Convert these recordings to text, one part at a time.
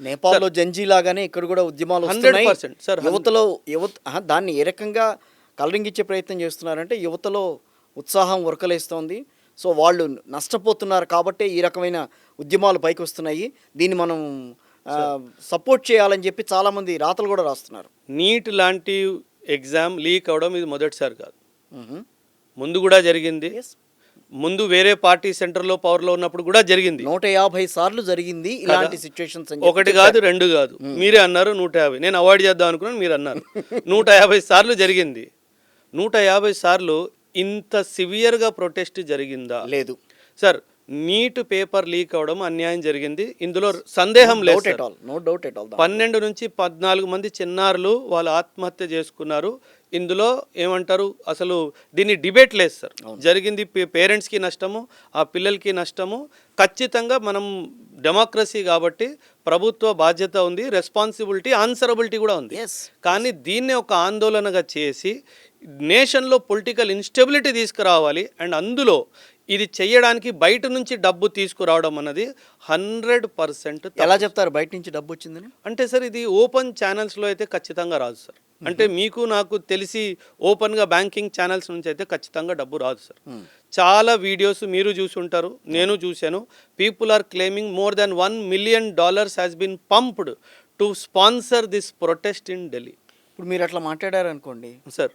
నేపాల్లో జంజీ లాగానే ఇక్కడ కూడా ఉద్యమాలు వస్తున్నాయి. 100% సార్. దాన్ని ఏ రకంగా కలరింగ్ ఇచ్చే ప్రయత్నం చేస్తున్నారంటే యువతలో ఉత్సాహం ఉరకలేస్తోంది. సో వాళ్ళు నష్టపోతున్నారు కాబట్టే ఈ రకమైన ఉద్యమాలు పైకి వస్తున్నాయి. దీన్ని మనం సపోర్ట్ చేయాలని చెప్పి చాలామంది రాతలు కూడా రాస్తున్నారు. నీట్ లాంటి ఎగ్జామ్ లీక్ అవడం ఇది మొదటిసారి కాదు, ముందు కూడా జరిగింది. ముందు వేరే పార్టీ సెంటర్లో పవర్లో ఉన్నప్పుడు కూడా జరిగింది. 150 సార్లు జరిగింది ఇలాంటి సిచ్యువేషన్స్. ఒకటి కాదు, రెండు కాదు, మీరే అన్నారు 150. నేను అవాయిడ్ చేద్దాం అనుకున్నాను, మీరు అన్నారు 150 సార్లు జరిగింది. 150 సార్లు ఇంత సివియర్గా ప్రొటెస్ట్ జరిగిందా? లేదు సార్. నీట్ పేపర్ లీక్ అవడం అన్యాయం జరిగింది, ఇందులో సందేహం లేదు. 12 నుంచి 14 మంది చిన్నారులు వాళ్ళు ఆత్మహత్య చేసుకున్నారు. ఇందులో ఏమంటారు, అసలు దీన్ని డిబేట్ లేదు సార్. జరిగింది పేరెంట్స్కి నష్టము, ఆ పిల్లలకి నష్టము. ఖచ్చితంగా మనం డెమోక్రసీ కాబట్టి ప్రభుత్వ బాధ్యత ఉంది, రెస్పాన్సిబిలిటీ, ఆన్సరబిలిటీ కూడా ఉంది. కానీ దీన్ని ఒక ఆందోళనగా చేసి నేషన్లో పొలిటికల్ ఇన్స్టెబిలిటీ తీసుకురావాలి. అండ్ అందులో ఇది చెయ్యడానికి బయట నుంచి డబ్బు తీసుకురావడం అన్నది 100%. ఎలా చెప్తారు బయట నుంచి డబ్బు వచ్చిందని? అంటే సార్ ఇది ఓపెన్ ఛానల్స్లో అయితే ఖచ్చితంగా రాదు సార్. అంటే మీకు నాకు తెలిసి ఓపెన్గా బ్యాంకింగ్ ఛానల్స్ నుంచి అయితే ఖచ్చితంగా డబ్బు రాదు సార్. చాలా వీడియోస్ మీరు చూసి ఉంటారు, నేను చూశాను. People are claiming more than $1 million has been pumped to sponsor this protest in Delhi. ఇప్పుడు మీరు అట్లా మాట్లాడారు అనుకోండి సార్,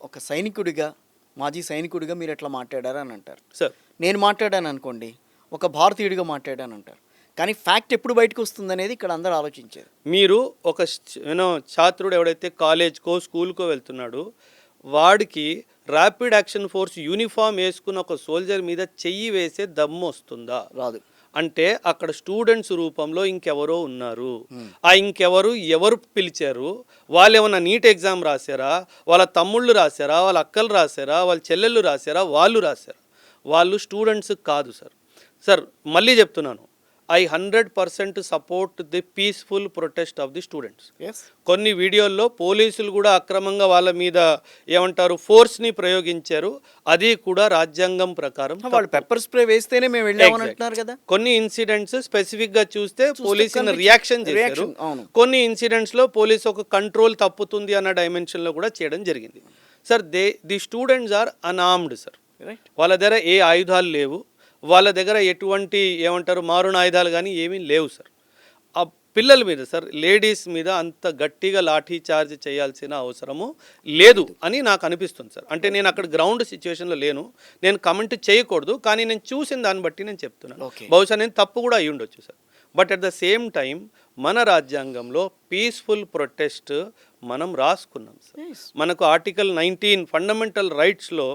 ఒక సైనికుడిగా, మాజీ సైనికుడిగా మీరు ఎట్లా మాట్లాడారని అంటారు సార్. నేను మాట్లాడాను అనుకోండి, ఒక భారతీయుడిగా మాట్లాడాను అంటారు. కానీ ఫ్యాక్ట్ ఎప్పుడు బయటకు వస్తుంది అనేది ఇక్కడ అందరూ ఆలోచించేది. మీరు ఒక ఛాత్రుడు ఎవడైతే కాలేజ్కో స్కూల్కో వెళ్తున్నాడో వాడికి ర్యాపిడ్ యాక్షన్ ఫోర్స్ యూనిఫామ్ వేసుకున్న ఒక సోల్జర్ మీద చెయ్యి వేసే దమ్ము వస్తుందా? రాదు. అంటే అక్కడ స్టూడెంట్స్ రూపంలో ఇంకెవరో ఉన్నారు. ఆ ఎవరు పిలిచారు? వాళ్ళు ఏమన్నా నీట్ ఎగ్జామ్ రాశారా? వాళ్ళ తమ్ముళ్ళు రాశారా? వాళ్ళ అక్కలు రాశారా? వాళ్ళ చెల్లెళ్ళు రాశారా? వాళ్ళు రాశారా? వాళ్ళు స్టూడెంట్స్ కాదు సార్. సార్ మళ్ళీ చెప్తున్నాను, I 100% support the peaceful protest of the students. కొన్ని వీడియోల్లో పోలీసులు కూడా అక్రమంగా వాళ్ళ మీద ఏమంటారు ఫోర్స్ని ప్రయోగించారు. అది కూడా రాజ్యాంగం ప్రకారం. వాళ్ళు పెప్పర్ స్ప్రే వేస్తేనే మేము వెళ్ళామంటున్నారు కదా. కొన్ని ఇన్సిడెంట్స్ స్పెసిఫిక్గా చూస్తే పోలీసుని రియాక్షన్ చేశారు. కొన్ని ఇన్సిడెంట్స్లో పోలీసు ఒక కంట్రోల్ తప్పుతుంది అన్న డైమెన్షన్లో కూడా చేయడం జరిగింది. Sir the students are unarmed sir. వాళ్ళ దగ్గర ఏ ఆయుధాలు లేవు, వాళ్ళ దగ్గర ఎటువంటి ఏమంటారు మారుణ ఆయుధాలు కానీ ఏమీ లేవు సార్. ఆ పిల్లల మీద సార్, లేడీస్ మీద అంత గట్టిగా లాఠీ చార్జ్ చేయాల్సిన అవసరము లేదు అని నాకు అనిపిస్తుంది సార్. అంటే నేను అక్కడ గ్రౌండ్ సిచ్యువేషన్లో లేను, నేను కమెంట్ చేయకూడదు, కానీ నేను చూసిన దాన్ని బట్టి నేను చెప్తున్నాను. బహుశా నేను తప్పు కూడా అయ్యి ఉండొచ్చు sir. But at the same time మన రాజ్యాంగంలో పీస్ఫుల్ ప్రొటెస్ట్ మనం రాసుకున్నాం సార్. మనకు ఆర్టికల్ 19 ఫండమెంటల్ రైట్స్లో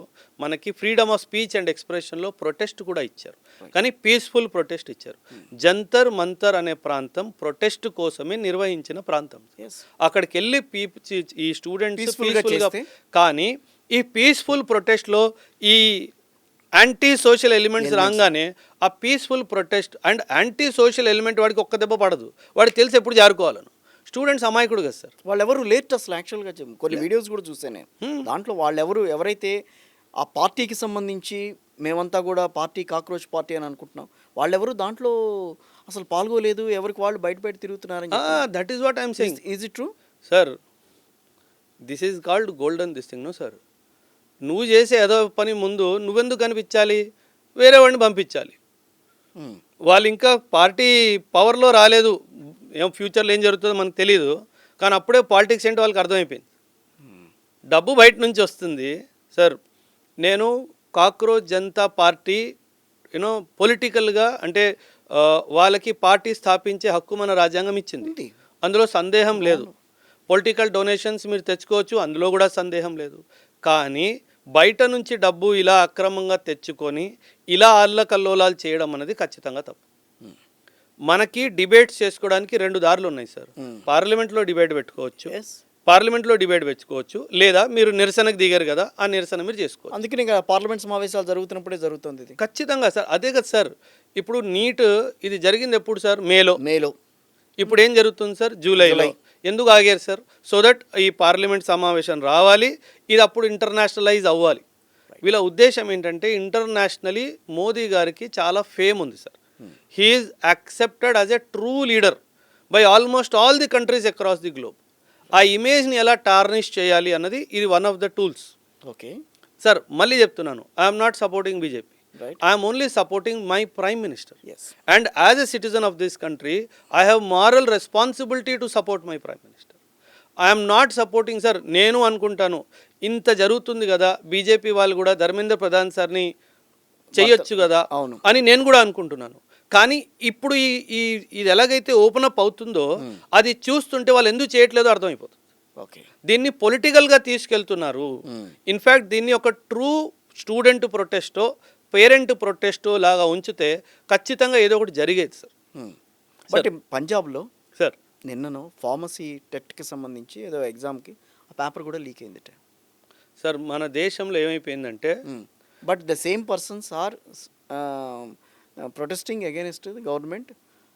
మనకి ఫ్రీడమ్ ఆఫ్ స్పీచ్ అండ్ ఎక్స్ప్రెషన్లో ప్రొటెస్ట్ కూడా ఇచ్చారు, కానీ పీస్ఫుల్ ప్రొటెస్ట్ ఇచ్చారు. జంతర్ మంతర్ అనే ప్రాంతం ప్రొటెస్ట్ కోసమే నిర్వహించిన ప్రాంతం. అక్కడికి వెళ్ళి ఈ స్టూడెంట్స్ పీస్ఫుల్గా, కానీ ఈ పీస్ఫుల్ ప్రొటెస్ట్లో ఈ యాంటీ సోషల్ ఎలిమెంట్స్ రాగానే ఆ peaceful protest and anti social element వాడికి ఒక్క దెబ్బ పడదు, వాడికి తెలిసి ఎప్పుడు జారుకోవాలను. స్టూడెంట్స్ అమాయకుడు కదా సార్. వాళ్ళు ఎవరు లేట్ అసలు యాక్చువల్గా కొన్ని వీడియోస్ కూడా చూసాను. దాంట్లో వాళ్ళు ఎవరైతే ఆ పార్టీకి సంబంధించి మేమంతా కూడా పార్టీ కాక్రోచ్ పార్టీ అని అనుకుంటున్నాం, వాళ్ళెవరు దాంట్లో అసలు పాల్గొలేదు, ఎవరికి వాళ్ళు బయట తిరుగుతున్నారని. That is what I'm saying. Is it true sir? This is called golden this thing. No sir, నువ్వు చేసే ఏదో పని ముందు నువ్వెందుకు కనిపించాలి, వేరే వాడిని పంపించాలి. వాళ్ళు ఇంకా పార్టీ పవర్లో రాలేదు, ఏం ఫ్యూచర్లో ఏం జరుగుతుందో మనకు తెలియదు, కానీ అప్పుడే పాలిటిక్స్ ఏంటో వాళ్ళకి అర్థమైపోయింది. డబ్బు బయట నుంచి వస్తుంది సార్. నేను కాక్రోచ్ జనతా పార్టీ పొలిటికల్గా అంటే వాళ్ళకి పార్టీ స్థాపించే హక్కు మన రాజ్యాంగం ఇచ్చింది, అందులో సందేహం లేదు. పొలిటికల్ డొనేషన్స్ మీరు తెచ్చుకోవచ్చు, అందులో కూడా సందేహం లేదు. కానీ బయట నుంచి డబ్బు ఇలా అక్రమంగా తెచ్చుకొని ఇలా అల్లకల్లోలాలు చేయడం అనేది ఖచ్చితంగా తప్పు. మనకి డిబేట్స్ చేసుకోవడానికి 2 దారులు ఉన్నాయి సార్. పార్లమెంట్లో డిబేట్ పెట్టుకోవచ్చు, లేదా మీరు నిరసనకు దిగారు కదా, ఆ నిరసన మీరు చేసుకోవచ్చు. అందుకని పార్లమెంట్ సమావేశాలు జరుగుతున్నప్పుడే జరుగుతుంది ఇది. ఖచ్చితంగా సార్, అదే కదా సార్. ఇప్పుడు నీట్ ఇది జరిగింది ఎప్పుడు సార్? మేలో. ఇప్పుడు ఏం జరుగుతుంది సార్? జూలైలో. ఎందుకు ఆగారు సార్? సో దట్ ఈ పార్లమెంట్ సమావేశం రావాలి, ఇది అప్పుడు ఇంటర్నేషనలైజ్ అవ్వాలి. వీళ్ళ ఉద్దేశం ఏంటంటే ఇంటర్నేషనలీ మోదీ గారికి చాలా ఫేమ్ ఉంది sir. He is accepted as a true leader. By almost all the countries across the globe. ఆ ఇమేజ్ని ఎలా టార్నిష్ చేయాలి అన్నది ఇది one of the tools. Okay sir మళ్ళీ చెప్తున్నాను, I'm not supporting BJP, right I'm only supporting my prime minister. Yes And as a citizen of this country, I have moral responsibility to support my prime minister. I am not supporting, sir, నేను అనుకుంటాను ఇంత జరుగుతుంది కదా, BJP వాళ్ళు కూడా ధర్మేంద్ర ప్రధాన్ సార్ని చేయొచ్చు కదా అవును. అని నేను కూడా అనుకుంటున్నాను. కానీ ఇప్పుడు ఇది ఎలాగైతే ఓపెన్ అప్ అవుతుందో అది చూస్తుంటే వాళ్ళు ఎందుకు చేయట్లేదో అర్థమైపోతుంది. ఓకే దీన్ని పొలిటికల్గా తీసుకెళ్తున్నారు. ఇన్ఫ్యాక్ట్ దీన్ని ఒక ట్రూ స్టూడెంట్ ప్రొటెస్టో పేరెంట్ ప్రొటెస్టో లాగా ఉంచితే ఖచ్చితంగా ఏదో ఒకటి జరిగేది సార్. బట్ పంజాబ్లో సార్ నిన్నను ఫార్మసీ టెట్కి సంబంధించి ఏదో ఎగ్జామ్కి ఆ పేపర్ కూడా లీక్ అయిందిట. సార్ మన దేశంలో ఏమైపోయిందంటే but the same persons are protesting against the government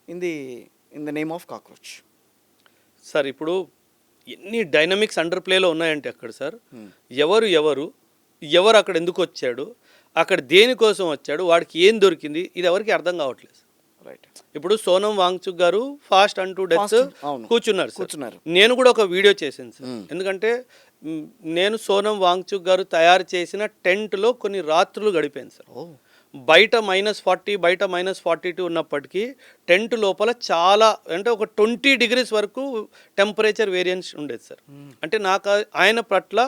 in the name of cockroach. Sir ఇప్పుడు ఎన్ని డైనమిక్స్ అండర్ ప్లేలో ఉన్నాయంటే అక్కడ సార్ ఎవరు అక్కడ ఎందుకు వచ్చాడు, అక్కడ దేనికోసం వచ్చాడు, వాడికి ఏం దొరికింది, ఇది ఎవరికి అర్థం కావట్లేదు. రైట్ ఇప్పుడు సోనం వాంగ్చుక్ గారు ఫాస్ట్ అంటూ డెత్ అవును. కూర్చున్నారు. నేను కూడా ఒక వీడియో చేశాను సార్. ఎందుకంటే నేను సోనం వాంగ్చుక్ గారు తయారు చేసిన టెంట్లో కొన్ని రాత్రులు గడిపాను సార్. బయట -40 బయట -42 ఉన్నప్పటికీ టెంట్ లోపల చాలా అంటే ఒక 20 degrees వరకు టెంపరేచర్ వేరియన్స్ ఉండేది సార్. అంటే నాకు ఆయన పట్ల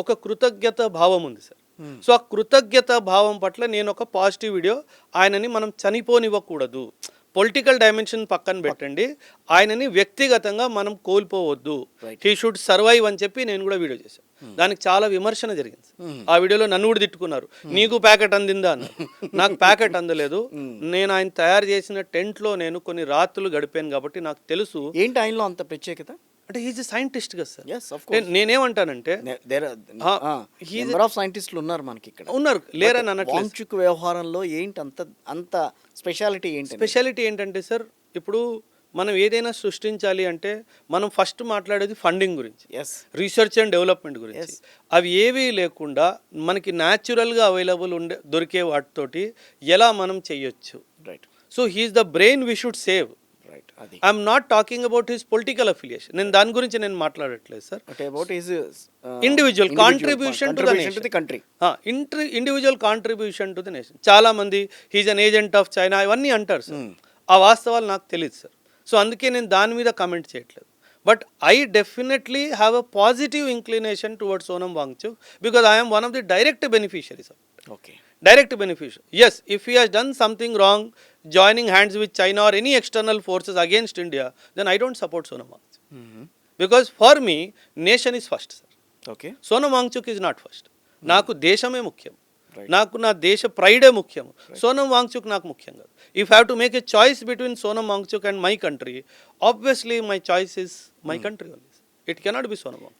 ఒక కృతజ్ఞత భావం ఉంది సార్. సో ఆ కృతజ్ఞత భావం పట్ల నేను ఒక పాజిటివ్ వీడియో, ఆయనని మనం చనిపోనివ్వకూడదు, పొలిటికల్ డైమెన్షన్ పక్కన పెట్టండి, ఆయనని వ్యక్తిగతంగా మనం కోల్పోవద్దు, హీ షుడ్ సర్వైవ్ అని చెప్పి నేను కూడా వీడియో చేశాను. దానికి చాలా విమర్శన జరిగింది. ఆ వీడియోలో నన్ను కూడా తిట్టుకున్నారు, నీకు ప్యాకెట్ అందిందా అన్నారు. నాకు ప్యాకెట్ అందలేదు. నేను ఆయన తయారు చేసిన టెంట్లో నేను కొన్ని రాత్రులు గడిపాను కాబట్టి నాకు తెలుసు. ఏంటి ఆయనలో అంత ప్రత్యేకత? అంటే హీజ్ ఎ సైంటిస్ట్ కదా సార్. Yes, of course. నేనేమంటానంటే నెంబర్ ఆఫ్ సైంటిస్టులు ఉన్నారు మనకి ఇక్కడ. ఉన్నారు, లేరని అనట్లేదు. వాంగ్చుక్ వ్యవహారంలో ఏంటి అంత స్పెషాలిటీ ఏంటి? స్పెషాలిటీ ఏంటంటే సార్, ఇప్పుడు మనం ఏదైనా సృష్టించాలి అంటే మనం ఫస్ట్ మాట్లాడేది ఫండింగ్ గురించి, రీసెర్చ్ అండ్ డెవలప్మెంట్ గురించి. అవి ఏవీ లేకుండా మనకి న్యాచురల్గా అవైలబుల్ దొరికే వాటితోటి ఎలా మనం చెయ్యొచ్చు. Right. So he's the brain we should save. I'm not talking about his political affiliation, నేను దాని గురించి నేను మాట్లాడట్లేదు sir. Individual contribution to the country, individual contribution to the nation. చాలా మంది he's an agent of China ఇవన్నీ అంటారు సార్. ఆ వాస్తవాలు నాకు తెలియదు సార్. సో అందుకే నేను దాని మీద కమెంట్ చేయట్లేదు. But I definitely have a positive inclination towards Sonam Wangchuk because I'm one of the direct beneficiaries of it. Okay. Direct beneficiary. Yes, if he has done something wrong, joining hands with China or any external forces against India, then I don't support Sonam Wangchuk. Because for me, nation is first, sir. Okay. Sonam Wangchuk is not first. నాకు దేశమే ముఖ్యం, నాకు నా దేశ ప్రైడే ముఖ్యం. సోనం వాంగ్చుక్ నాకు ముఖ్యం కాదు. If have to make a choice between Sonam Wangchuk and my country, obviously my choice is my country only. It cannot be Sonam Wangchuk.